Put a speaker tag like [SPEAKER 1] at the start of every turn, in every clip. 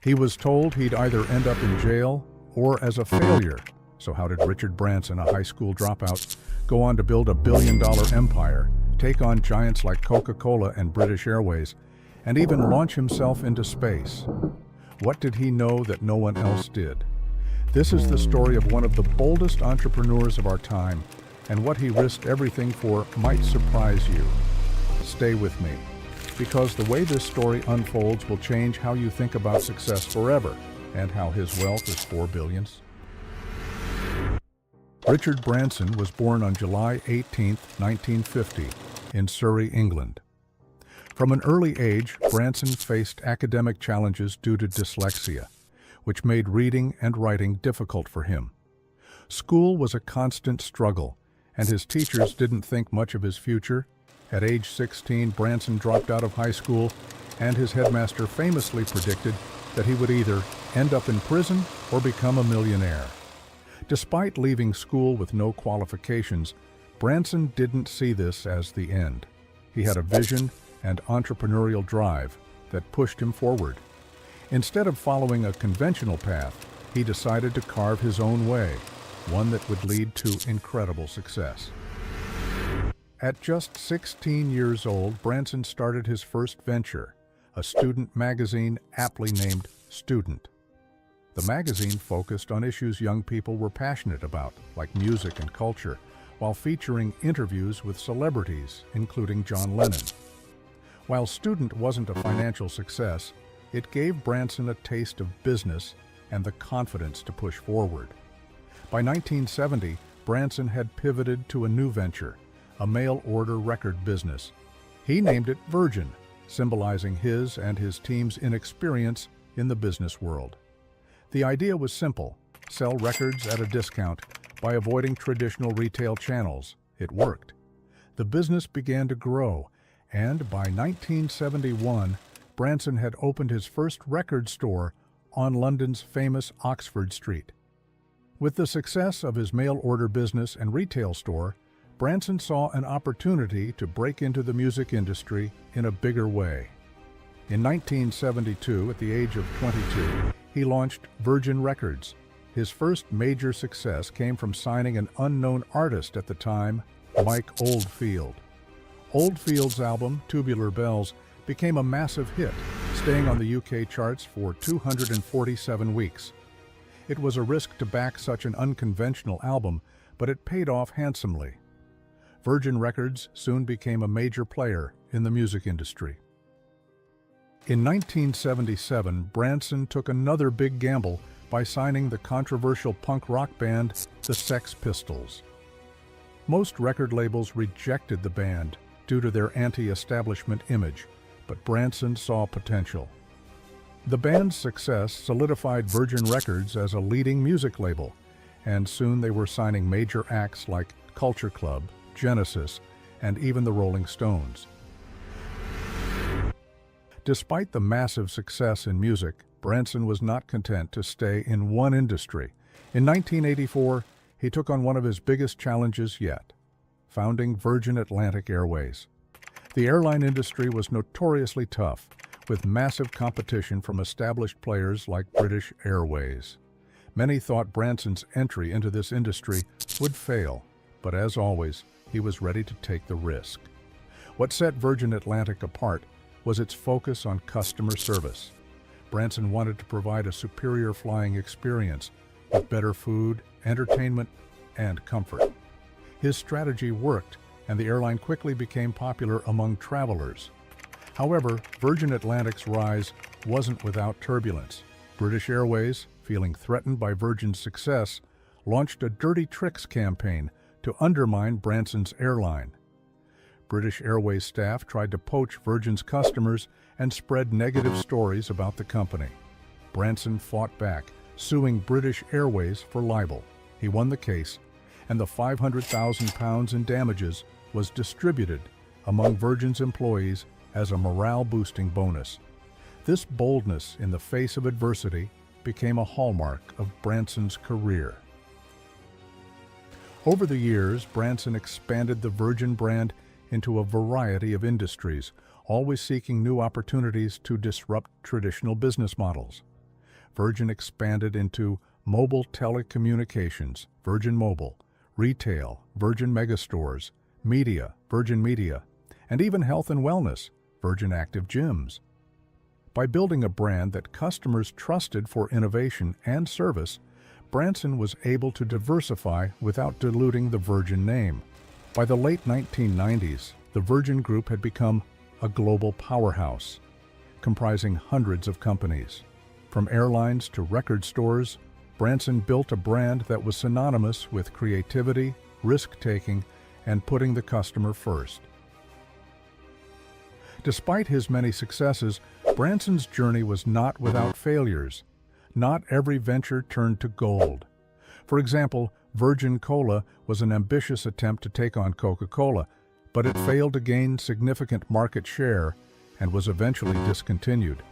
[SPEAKER 1] He was told he'd either end up in jail or as a failure. So how did Richard Branson, a high school dropout, go on to build a billion-dollar empire, take on giants like Coca-Cola and British Airways, and even launch himself into space? What did he know that no one else did? This is the story of one of the boldest entrepreneurs of our time, and what he risked everything for might surprise you. Stay with me, because the way this story unfolds will change how you think about success forever, and how his wealth is $4 billion. Richard Branson was born on July 18, 1950, in Surrey, England. From an early age, Branson faced academic challenges due to dyslexia, which made reading and writing difficult for him. School was a constant struggle, and his teachers didn't think much of his future. At age 16, Branson dropped out of high school, and his headmaster famously predicted that he would either end up in prison or become a millionaire. Despite leaving school with no qualifications, Branson didn't see this as the end. He had a vision and entrepreneurial drive that pushed him forward. Instead of following a conventional path, he decided to carve his own way, one that would lead to incredible success. At just 16 years old, Branson started his first venture, a student magazine aptly named Student. The magazine focused on issues young people were passionate about, like music and culture, while featuring interviews with celebrities, including John Lennon. While Student wasn't a financial success, it gave Branson a taste of business and the confidence to push forward. By 1970, Branson had pivoted to a new venture, a mail-order record business. He named it Virgin, symbolizing his and his team's inexperience in the business world. The idea was simple: sell records at a discount by avoiding traditional retail channels. It worked. The business began to grow, and by 1971, Branson had opened his first record store on London's famous Oxford Street. With the success of his mail-order business and retail store, Branson saw an opportunity to break into the music industry in a bigger way. In 1972, at the age of 22, he launched Virgin Records. His first major success came from signing an unknown artist at the time, Mike Oldfield. Oldfield's album, Tubular Bells, became a massive hit, staying on the UK charts for 247 weeks. It was a risk to back such an unconventional album, but it paid off handsomely. Virgin Records soon became a major player in the music industry. In 1977, Branson took another big gamble by signing the controversial punk rock band, the Sex Pistols. Most record labels rejected the band due to their anti-establishment image, but Branson saw potential. The band's success solidified Virgin Records as a leading music label, and soon they were signing major acts like Culture Club, Genesis, and even the Rolling Stones. Despite the massive success in music, Branson was not content to stay in one industry. In 1984, he took on one of his biggest challenges yet, founding Virgin Atlantic Airways. The airline industry was notoriously tough, with massive competition from established players like British Airways. Many thought Branson's entry into this industry would fail, but as always, he was ready to take the risk. What set Virgin Atlantic apart was its focus on customer service. Branson wanted to provide a superior flying experience with better food, entertainment, and comfort. His strategy worked, and the airline quickly became popular among travelers. However, Virgin Atlantic's rise wasn't without turbulence. British Airways, feeling threatened by Virgin's success, launched a dirty tricks campaign to undermine Branson's airline. British Airways staff tried to poach Virgin's customers and spread negative stories about the company. Branson fought back, suing British Airways for libel. He won the case, and the £500,000 in damages was distributed among Virgin's employees as a morale-boosting bonus. This boldness in the face of adversity became a hallmark of Branson's career. Over the years, Branson expanded the Virgin brand into a variety of industries, always seeking new opportunities to disrupt traditional business models. Virgin expanded into mobile telecommunications, Virgin Mobile, retail, Virgin Megastores, media, Virgin Media, and even health and wellness, Virgin Active Gyms. By building a brand that customers trusted for innovation and service, Branson was able to diversify without diluting the Virgin name. By the late 1990s, the Virgin Group had become a global powerhouse, comprising hundreds of companies. From airlines to record stores, Branson built a brand that was synonymous with creativity, risk-taking, and putting the customer first. Despite his many successes, Branson's journey was not without failures. Not every venture turned to gold. For example, Virgin Cola was an ambitious attempt to take on Coca-Cola, but it failed to gain significant market share and was eventually discontinued.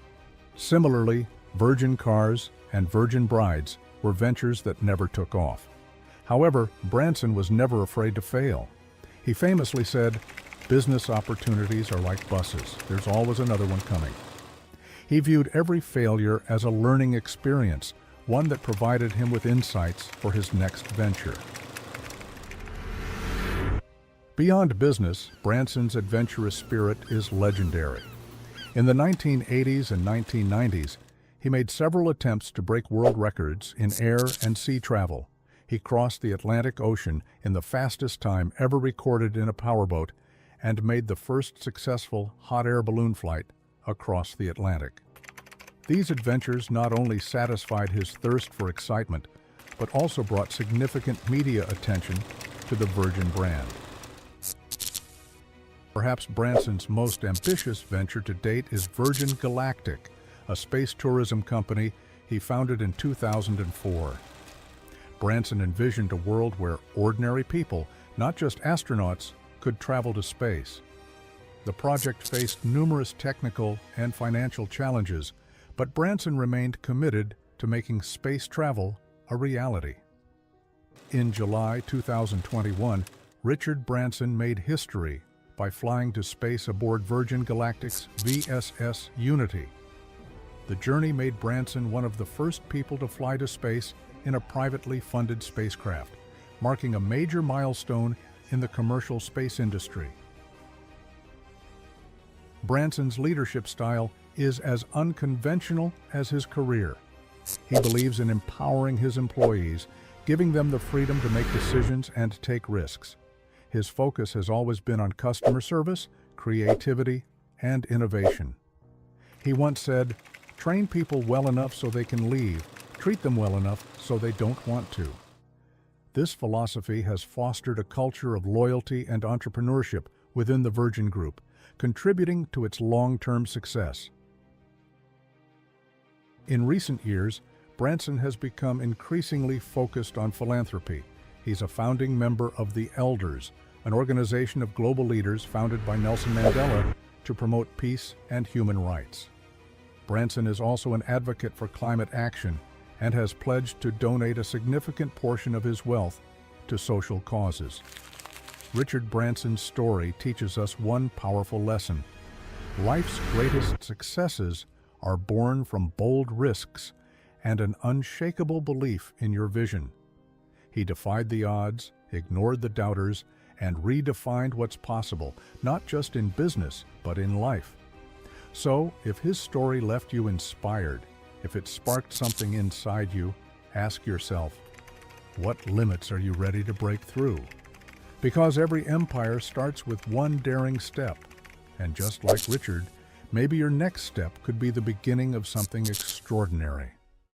[SPEAKER 1] Similarly, Virgin Cars and Virgin Brides were ventures that never took off. However, Branson was never afraid to fail. He famously said, "Business opportunities are like buses. There's always another one coming." He viewed every failure as a learning experience, one that provided him with insights for his next venture. Beyond business, Branson's adventurous spirit is legendary. In the 1980s and 1990s, he made several attempts to break world records in air and sea travel. He crossed the Atlantic Ocean in the fastest time ever recorded in a powerboat and made the first successful hot air balloon flight across the Atlantic. These adventures not only satisfied his thirst for excitement, but also brought significant media attention to the Virgin brand. Perhaps Branson's most ambitious venture to date is Virgin Galactic, a space tourism company he founded in 2004. Branson envisioned a world where ordinary people, not just astronauts, could travel to space. The project faced numerous technical and financial challenges, but Branson remained committed to making space travel a reality. In July 2021, Richard Branson made history by flying to space aboard Virgin Galactic's VSS Unity. The journey made Branson one of the first people to fly to space in a privately funded spacecraft, marking a major milestone in the commercial space industry. Branson's leadership style is as unconventional as his career. He believes in empowering his employees, giving them the freedom to make decisions and take risks. His focus has always been on customer service, creativity, and innovation. He once said, "Train people well enough so they can leave, treat them well enough so they don't want to." This philosophy has fostered a culture of loyalty and entrepreneurship within the Virgin Group, contributing to its long-term success. In recent years, Branson has become increasingly focused on philanthropy. He's a founding member of the Elders, an organization of global leaders founded by Nelson Mandela to promote peace and human rights. Branson is also an advocate for climate action and has pledged to donate a significant portion of his wealth to social causes. Richard Branson's story teaches us one powerful lesson. Life's greatest successes are born from bold risks and an unshakable belief in your vision. He defied the odds, ignored the doubters, and redefined what's possible, not just in business, but in life. So, if his story left you inspired, if it sparked something inside you, ask yourself, what limits are you ready to break through? Because every empire starts with one daring step, and just like Richard, maybe your next step could be the beginning of something extraordinary.